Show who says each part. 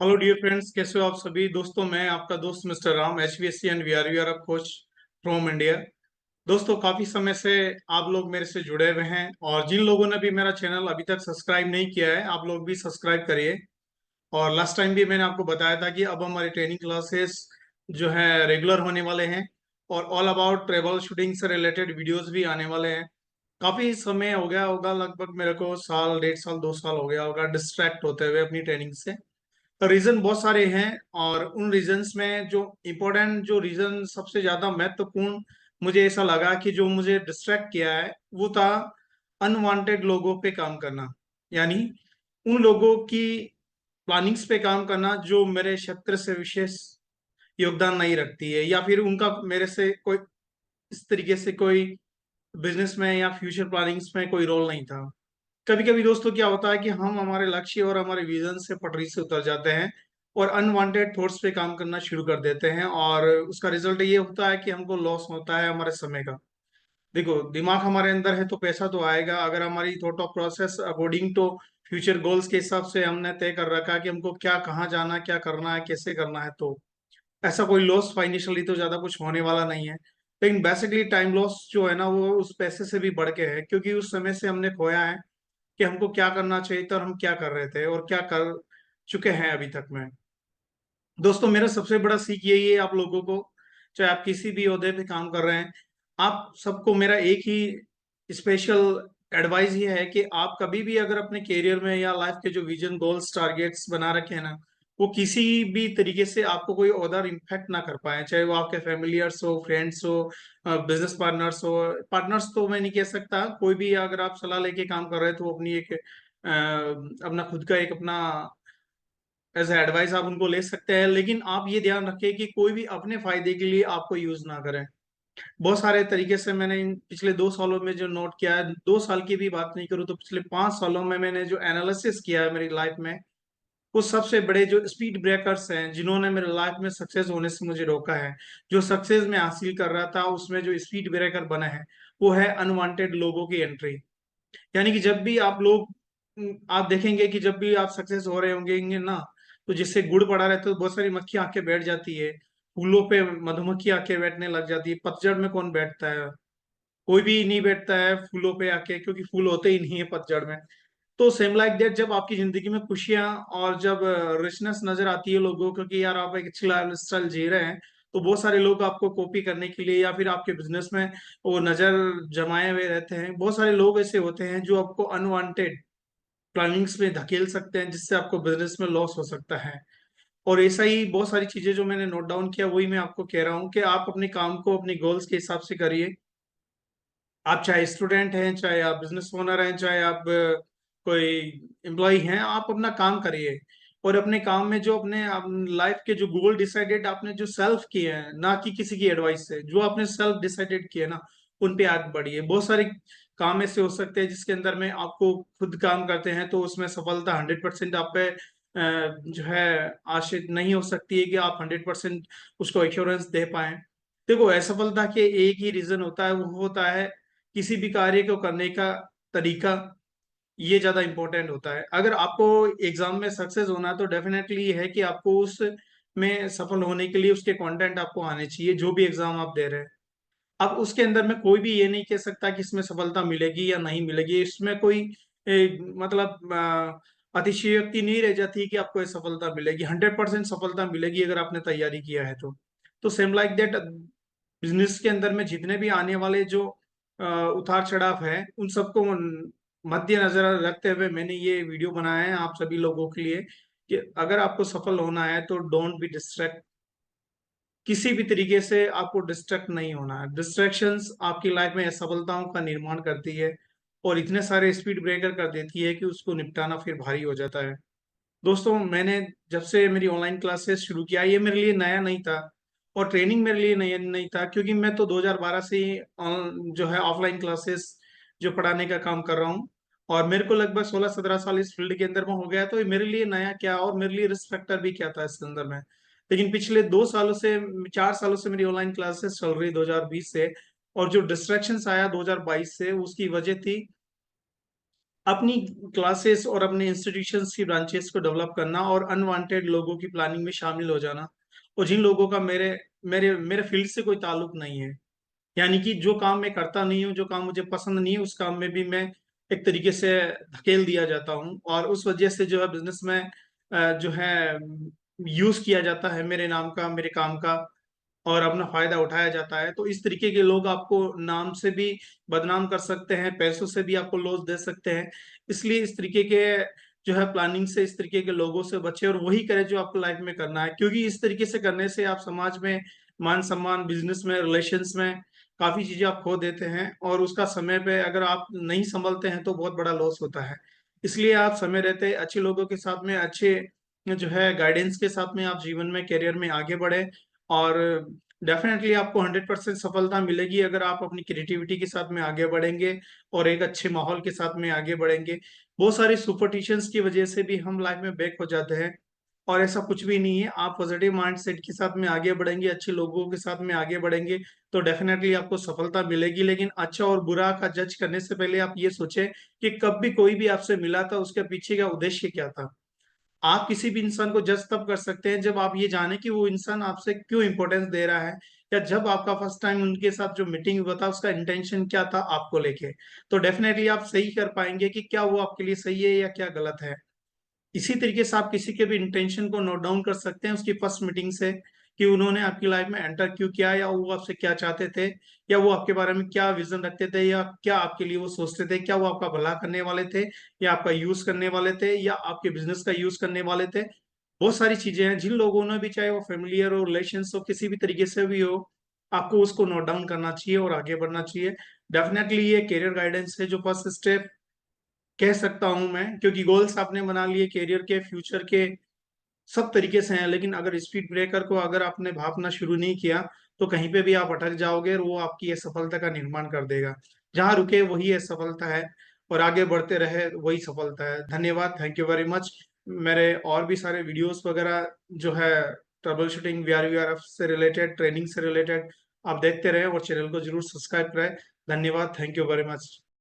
Speaker 1: Hello dear friends, कैसे हो आप सभी दोस्तों। मैं आपका दोस्त mister Ram, HVSC and we are coach from India. दोस्तों, काफी समय से आप लोग मेरे से जुड़े हुए हैं और जिन लोगों ने भी मेरा चैनल अभी तक सब्सक्राइब नहीं किया है, आप लोग भी सब्सक्राइब करिए। और लास्ट टाइम भी मैंने आपको बताया था कि अब हमारी ट्रेनिंग क्लासेस जो है रेगुलर होने वाले हैं और ऑल अबाउट ट्रेवल शूटिंग से रिलेटेड वीडियोस भी आने वाले हैं। काफी समय हो गया होगा, लगभग मेरे को साल, 1.5 साल, 2 साल हो गया होगा डिस्ट्रैक्ट होते हुए अपनी ट्रेनिंग से। तो रीजन बहुत सारे हैं और उन रीजंस में जो इम्पोर्टेंट, जो रीजन सबसे ज्यादा महत्वपूर्ण मुझे ऐसा लगा कि जो मुझे डिस्ट्रैक्ट किया है वो था अनवांटेड लोगों पे काम करना। यानी उन लोगों की प्लानिंग्स पे काम करना जो मेरे क्षेत्र से विशेष योगदान नहीं रखती है, या फिर उनका मेरे से कोई इस तरीके से कोई बिजनेस में या फ्यूचर प्लानिंग्स में कोई रोल नहीं था। कभी कभी दोस्तों क्या होता है कि हम हमारे लक्ष्य और हमारे विजन से पटरी से उतर जाते हैं और अनवांटेड थॉट्स पे काम करना शुरू कर देते हैं, और उसका रिजल्ट ये होता है कि हमको लॉस होता है हमारे समय का। देखो, दिमाग हमारे अंदर है तो पैसा तो आएगा, अगर हमारी thought of process according to future goals के हिसाब से हमने तय कर रखा है कि हमको क्या, कहाँ जाना, क्या करना है, कैसे करना है, तो ऐसा कोई लॉस फाइनेंशियली तो ज्यादा कुछ होने वाला नहीं है। लेकिन बेसिकली टाइम लॉस जो है ना, वो उस पैसे से भी बढ़ के है, क्योंकि उस समय से हमने खोया है कि हमको क्या करना चाहिए था और हम क्या कर रहे थे और क्या कर चुके हैं अभी तक में। दोस्तों, मेरा सबसे बड़ा सीख यही है आप लोगों को, चाहे आप किसी भी ओहदे पे काम कर रहे हैं, आप सबको मेरा एक ही स्पेशल एडवाइस ये है कि आप कभी भी अगर अपने करियर में या लाइफ के जो विजन, गोल्स, टारगेट्स बना रखे हैं ना, वो किसी भी तरीके से आपको कोई अदर इम्पैक्ट ना कर पाए, चाहे वो आपके फैमिलियर्स हो, फ्रेंड्स हो, बिजनेस पार्टनर्स हो। पार्टनर्स तो मैं नहीं कह सकता, कोई भी अगर आप सलाह लेके काम कर रहे हैं तो वो अपनी एक अपना खुद का एक अपना एज एडवाइस आप उनको ले सकते हैं, लेकिन आप ये ध्यान रखें कि कोई भी अपने फायदे के लिए आपको यूज ना करें। बहुत सारे तरीके से मैंने इन पिछले 2 सालों में जो नोट किया है, 2 साल की भी बात नहीं करूँ तो पिछले 5 सालों में मैंने जो एनालिसिस किया है मेरी लाइफ में, वो सबसे बड़े जो स्पीड ब्रेकर्स हैं जिन्होंने मेरे लाइफ में सक्सेस होने से मुझे रोका है, जो सक्सेस मैं हासिल कर रहा था उसमें जो स्पीड ब्रेकर बना है, वो है अनवांटेड लोगों की एंट्री। यानी कि जब भी आप लोग, आप देखेंगे कि जब भी आप सक्सेस हो रहे होंगे ना, तो जिससे गुड़ पड़ा रहता है तो बहुत सारी मक्खी आके बैठ जाती है। फूलों पे मधुमक्खी आके बैठने लग जाती है। पतझड़ में कौन बैठता है? कोई भी नहीं बैठता है फूलों पे आके, क्योंकि फूल होते ही नहीं है पतझड़ में। तो सेम लाइक दैट, जब आपकी जिंदगी में खुशियां और जब रिचनेस नजर आती है लोगों को कि यार आप एक अच्छी लाइफ स्टाइल जी रहे हैं, तो बहुत सारे लोग आपको कॉपी करने के लिए या फिर आपके बिजनेस में वो नजर जमाए हुए रहते हैं। बहुत सारे लोग ऐसे होते हैं जो आपको अनवांटेड प्लानिंग्स में धकेल सकते हैं, जिससे आपको बिजनेस में लॉस हो सकता है। और ऐसा ही बहुत सारी चीजें जो मैंने नोट डाउन किया, वही मैं आपको कह रहा हूँ कि आप अपने काम को अपनी गोल्स के हिसाब से करिए। आप चाहे स्टूडेंट हैं, चाहे आप बिजनेस ओनर हैं, चाहे आप कोई एम्प्लॉय हैं, आप अपना काम करिए। और अपने काम में जो अपने लाइफ के जो गोल डिसाइडेड आपने जो सेल्फ किए हैं, ना कि किसी की एडवाइस से, जो आपने सेल्फ डिसाइडेड किए ना, उन पे आगे बढ़िए। बहुत सारे काम ऐसे हो सकते हैं जिसके अंदर में आपको खुद काम करते हैं तो उसमें सफलता 100% आप पे जो है आश्रित नहीं हो सकती है कि आप 100% उसको एश्योरेंस दे पाए। देखो, असफलता के एक ही रीजन होता है, वो होता है किसी भी कार्य को करने का तरीका। ये ज्यादा इंपॉर्टेंट होता है। अगर आपको एग्जाम में सक्सेस होना है तो डेफिनेटली ये है कि आपको उस में सफल होने के लिए उसके कंटेंट आपको आने चाहिए, जो भी एग्जाम आप दे रहे हैं। अब उसके अंदर में कोई भी ये नहीं कह सकता कि इसमें सफलता मिलेगी या नहीं मिलेगी। इसमें कोई मतलब अतिशयोक्ति नहीं रह जाती कि आपको ये सफलता मिलेगी। 100% सफलता मिलेगी अगर आपने तैयारी किया है तो सेम लाइक दैट, बिजनेस के अंदर में जितने भी आने वाले जो उतार चढ़ाव है, उन सबको मद्देनजर रखते हुए मैंने ये वीडियो बनाया है आप सभी लोगों के लिए कि अगर आपको सफल होना है तो डोंट बी डिस्ट्रैक्ट। किसी भी तरीके से आपको डिस्ट्रैक्ट नहीं होना है। डिस्ट्रैक्शंस आपकी लाइफ में असफलताओं का निर्माण करती है और इतने सारे स्पीड ब्रेकर कर देती है कि उसको निपटाना फिर भारी हो जाता है। दोस्तों, मैंने जब से मेरी ऑनलाइन क्लासेस शुरू किया, ये मेरे लिए नया नहीं था और ट्रेनिंग मेरे लिए नया नहीं था, क्योंकि मैं तो 2012 से ही जो है ऑफलाइन क्लासेस जो पढ़ाने का काम कर रहा हूँ। और मेरे को लगभग 16-17 साल इस फील्ड के अंदर में हो गया, तो ये मेरे लिए नया क्या और मेरे लिए रिस्क फैक्टर भी क्या था इसके अंदर में। लेकिन पिछले 2 सालों से, 4 सालों से मेरी ऑनलाइन क्लासेस चल रही 2020 से, और जो डिस्ट्रैक्शंस आया 2022 से, उसकी वजह थी अपनी क्लासेस और अपने इंस्टीट्यूशंस की ब्रांचेस को डेवलप करना और अनवांटेड लोगों की प्लानिंग में शामिल हो जाना, और जिन लोगों का मेरे मेरे मेरे फील्ड से कोई ताल्लुक नहीं है, यानी कि जो काम मैं करता नहीं हूँ, जो काम मुझे पसंद नहीं है, उस काम में भी मैं एक तरीके से धकेल दिया जाता हूँ, और उस वजह से जो है बिजनेस में जो है यूज किया जाता है मेरे नाम का, मेरे काम का, और अपना फायदा उठाया जाता है। तो इस तरीके के लोग आपको नाम से भी बदनाम कर सकते हैं, पैसों से भी आपको लॉस दे सकते हैं। इसलिए इस तरीके के जो है प्लानिंग से, इस तरीके के लोगों से बचे और वही करें जो आपको लाइफ में करना है, क्योंकि इस तरीके से करने से आप समाज में मान सम्मान, बिजनेस में, रिलेशंस में काफी चीजें आप खो देते हैं, और उसका समय पे अगर आप नहीं संभलते हैं तो बहुत बड़ा लॉस होता है। इसलिए आप समय रहते अच्छे लोगों के साथ में, अच्छे जो है गाइडेंस के साथ में आप जीवन में, करियर में आगे बढ़े, और डेफिनेटली आपको 100% सफलता मिलेगी अगर आप अपनी क्रिएटिविटी के साथ में आगे बढ़ेंगे और एक अच्छे माहौल के साथ में आगे बढ़ेंगे। बहुत सारी सुपरस्टिशंस की वजह से भी हम लाइफ में बैक हो जाते हैं, और ऐसा कुछ भी नहीं है। आप पॉजिटिव माइंड सेट के साथ में आगे बढ़ेंगे, अच्छे लोगों के साथ में आगे बढ़ेंगे, तो डेफिनेटली आपको सफलता मिलेगी। लेकिन अच्छा और बुरा का जज करने से पहले आप ये सोचें कि कब भी कोई भी आपसे मिला था, उसके पीछे का उद्देश्य क्या था। आप किसी भी इंसान को जज तब कर सकते हैं जब आप ये जाने कि वो इंसान आपसे क्यों इंपॉर्टेंस दे रहा है, या जब आपका फर्स्ट टाइम उनके साथ जो मीटिंग हुआ था उसका इंटेंशन क्या था आपको लेके। तो डेफिनेटली आप सही कर पाएंगे कि क्या वो आपके लिए सही है या क्या गलत है। इसी तरीके से आप किसी के भी इंटेंशन को नोट डाउन कर सकते हैं उसकी फर्स्ट मीटिंग से, कि उन्होंने आपकी लाइफ में एंटर क्यों किया, या वो आपसे क्या चाहते थे, या वो आपके बारे में क्या विजन रखते थे, या क्या आपके लिए वो सोचते थे। क्या वो आपका भला करने वाले थे, या आपका यूज करने वाले थे, या आपके बिजनेस का यूज करने वाले थे। बहुत सारी चीजें हैं जिन लोगों ने भी, चाहे वो फैमिलियर हो, रिलेशन हो, किसी भी तरीके से भी हो, आपको उसको नोट डाउन करना चाहिए और आगे बढ़ना चाहिए। डेफिनेटली ये करियर गाइडेंस है जो फर्स्ट स्टेप कह सकता हूं मैं, क्योंकि गोल्स आपने बना लिए करियर के, फ्यूचर के, सब तरीके से हैं, लेकिन अगर स्पीड ब्रेकर को अगर आपने भापना शुरू नहीं किया तो कहीं पे भी आप अटक जाओगे, और वो आपकी असफलता का निर्माण कर देगा। जहां रुके वही असफलता है, और आगे बढ़ते रहे वही सफलता है। धन्यवाद, थैंक यू वेरी मच। मेरे और भी सारे वीडियोस वगैरह जो है ट्रबल शूटिंग, वीआर से रिलेटेड, ट्रेनिंग से रिलेटेड, आप देखते रहे और चैनल को जरूर सब्सक्राइब करें। धन्यवाद, थैंक यू वेरी मच।